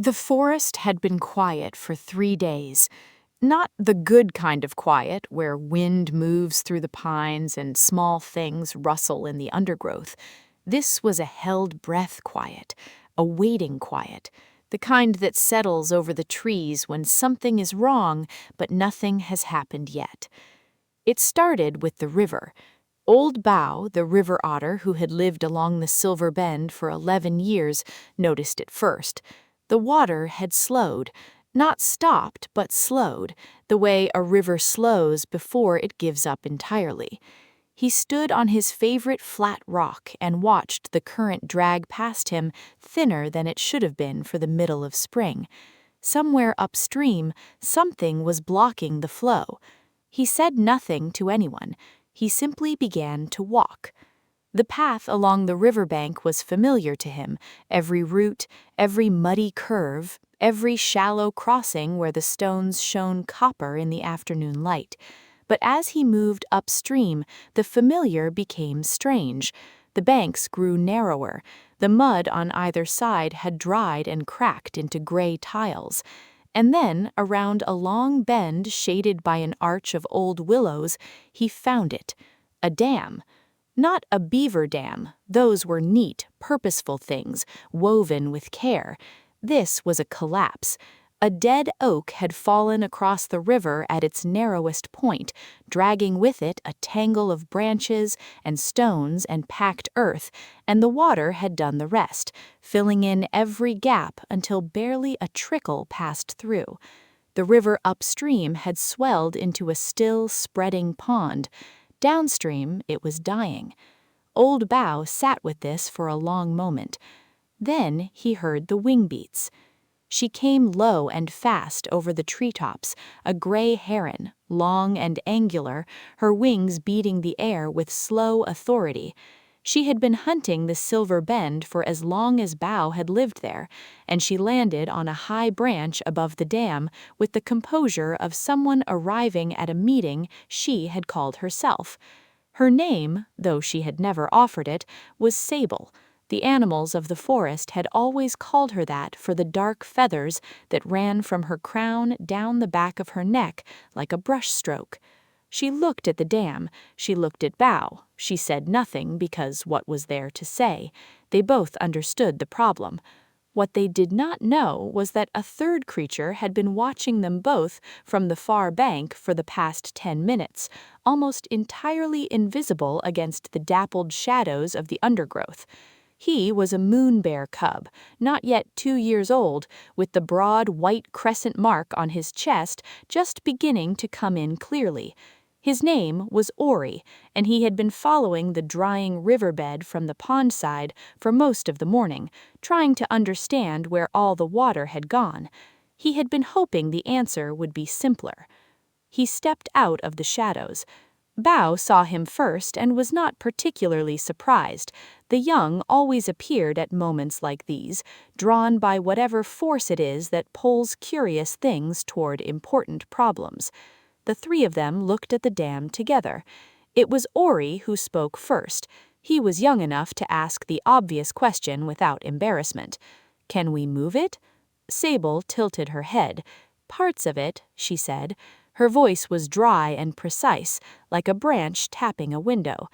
The forest had been quiet for 3 days. Not the good kind of quiet where wind moves through the pines and small things rustle in the undergrowth. This was a held breath quiet, a waiting quiet, the kind that settles over the trees when something is wrong but nothing has happened yet. It started with the river. Old Bow, the river otter who had lived along the Silver Bend for 11 years, noticed it first. The water had slowed, not stopped, but slowed, the way a river slows before it gives up entirely. He stood on his favorite flat rock and watched the current drag past him, thinner than it should have been for the middle of spring. Somewhere upstream, something was blocking the flow. He said nothing to anyone. He simply began to walk. The path along the riverbank was familiar to him, every root, every muddy curve, every shallow crossing where the stones shone copper in the afternoon light. But as he moved upstream, the familiar became strange. The banks grew narrower. The mud on either side had dried and cracked into gray tiles. And then, around a long bend shaded by an arch of old willows, he found it. A dam. Not a beaver dam. Those were neat, purposeful things, woven with care. This was a collapse. A dead oak had fallen across the river at its narrowest point, dragging with it a tangle of branches and stones and packed earth, and the water had done the rest, filling in every gap until barely a trickle passed through. The river upstream had swelled into a still, spreading pond. Downstream, it was dying. Old Bow sat with this for a long moment. Then he heard the wing beats. She came low and fast over the treetops, a gray heron, long and angular, her wings beating the air with slow authority. She had been hunting the Silver Bend for as long as Bow had lived there, and she landed on a high branch above the dam with the composure of someone arriving at a meeting she had called herself. Her name, though she had never offered it, was Sable. The animals of the forest had always called her that for the dark feathers that ran from her crown down the back of her neck like a brushstroke. She looked at the dam, she looked at Bow. She said nothing because what was there to say? They both understood the problem. What they did not know was that a third creature had been watching them both from the far bank for the past 10 minutes, almost entirely invisible against the dappled shadows of the undergrowth. He was a moon bear cub, not yet 2 years old, with the broad white crescent mark on his chest just beginning to come in clearly. His name was Ori, and he had been following the drying riverbed from the pond side for most of the morning, trying to understand where all the water had gone. He had been hoping the answer would be simpler. He stepped out of the shadows. Bow saw him first and was not particularly surprised. The young always appeared at moments like these, drawn by whatever force it is that pulls curious things toward important problems. The three of them looked at the dam together. It was Ori who spoke first. He was young enough to ask the obvious question without embarrassment. "Can we move it?" Sable tilted her head. "Parts of it," she said. Her voice was dry and precise, like a branch tapping a window.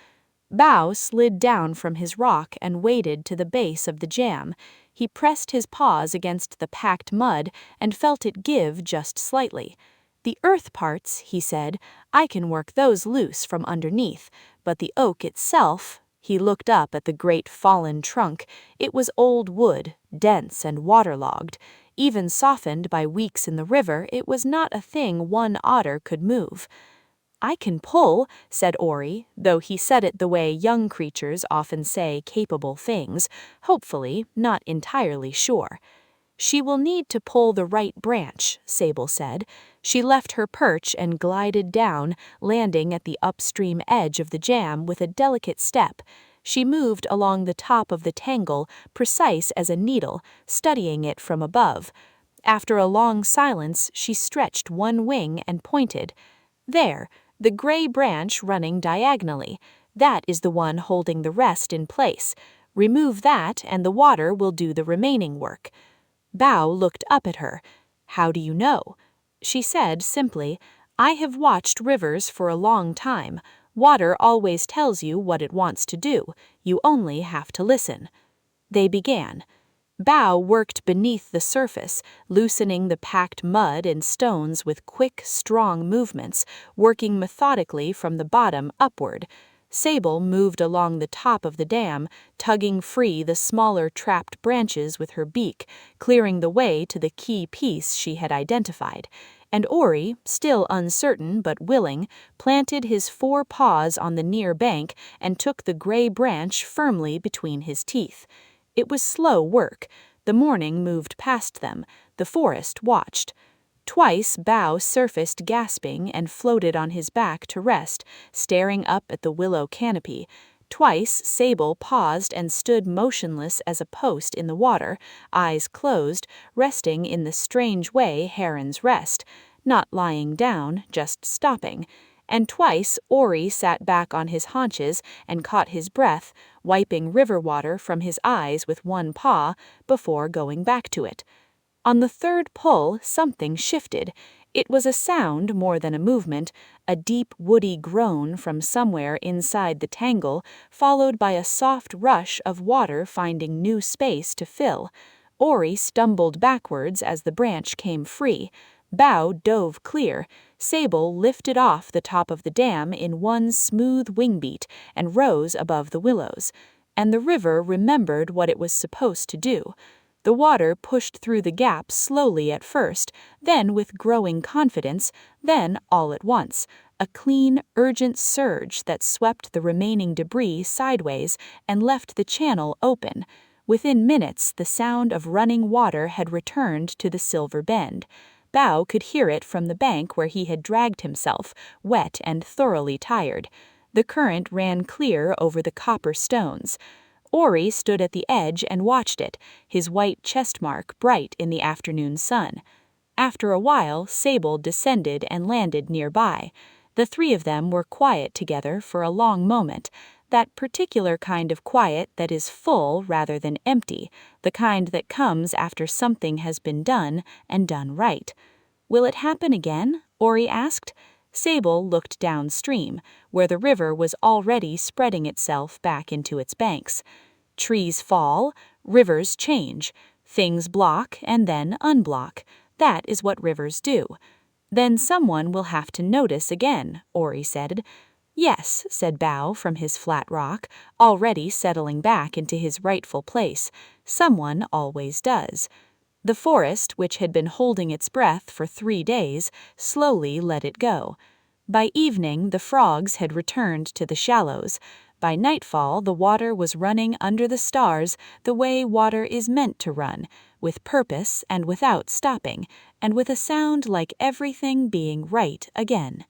Bow slid down from his rock and waded to the base of the jam. He pressed his paws against the packed mud and felt it give just slightly. "The earth parts," he said, "I can work those loose from underneath, but the oak itself—" He looked up at the great fallen trunk. It was old wood, dense and waterlogged. Even softened by weeks in the river, it was not a thing one otter could move. "I can pull," said Ori, though he said it the way young creatures often say capable things, hopefully, not entirely sure. "She will need to pull the right branch," Sable said. She left her perch and glided down, landing at the upstream edge of the jam with a delicate step. She moved along the top of the tangle, precise as a needle, studying it from above. After a long silence, she stretched one wing and pointed. "There, the gray branch running diagonally. That is the one holding the rest in place. Remove that and the water will do the remaining work." Bao looked up at her. "How do you know?" She said simply, "I have watched rivers for a long time. Water always tells you what it wants to do. You only have to listen." They began. Bao worked beneath the surface, loosening the packed mud and stones with quick, strong movements, working methodically from the bottom upward. Sable moved along the top of the dam, tugging free the smaller trapped branches with her beak, clearing the way to the key piece she had identified. And Ori, still uncertain but willing, planted his 4 paws on the near bank and took the gray branch firmly between his teeth. It was slow work. The morning moved past them. The forest watched. Twice Bao surfaced gasping and floated on his back to rest, staring up at the willow canopy. Twice Sable paused and stood motionless as a post in the water, eyes closed, resting in the strange way herons rest, not lying down, just stopping. And twice Ori sat back on his haunches and caught his breath, wiping river water from his eyes with 1 paw before going back to it. On the 3rd pull, something shifted. It was a sound more than a movement, a deep woody groan from somewhere inside the tangle, followed by a soft rush of water finding new space to fill. Ori stumbled backwards as the branch came free. Bao dove clear. Sable lifted off the top of the dam in 1 smooth wingbeat and rose above the willows. And the river remembered what it was supposed to do. The water pushed through the gap slowly at first, then with growing confidence, then all at once, a clean, urgent surge that swept the remaining debris sideways and left the channel open. Within minutes, the sound of running water had returned to the silver bend. Bao could hear it from the bank where he had dragged himself, wet and thoroughly tired. The current ran clear over the copper stones. Ori stood at the edge and watched it, his white chest mark bright in the afternoon sun. After a while, Sable descended and landed nearby. The 3 of them were quiet together for a long moment, that particular kind of quiet that is full rather than empty, the kind that comes after something has been done and done right. "Will it happen again?" Ori asked. Sable looked downstream, where the river was already spreading itself back into its banks. Trees fall, rivers change, things block and then unblock. That is what rivers do. "Then someone will have to notice again," Ori said. "Yes," said Bao from his flat rock, already settling back into his rightful place. "Someone always does." The forest, which had been holding its breath for 3 days, slowly let it go. By evening, the frogs had returned to the shallows. By nightfall, the water was running under the stars the way water is meant to run, with purpose and without stopping, and with a sound like everything being right again.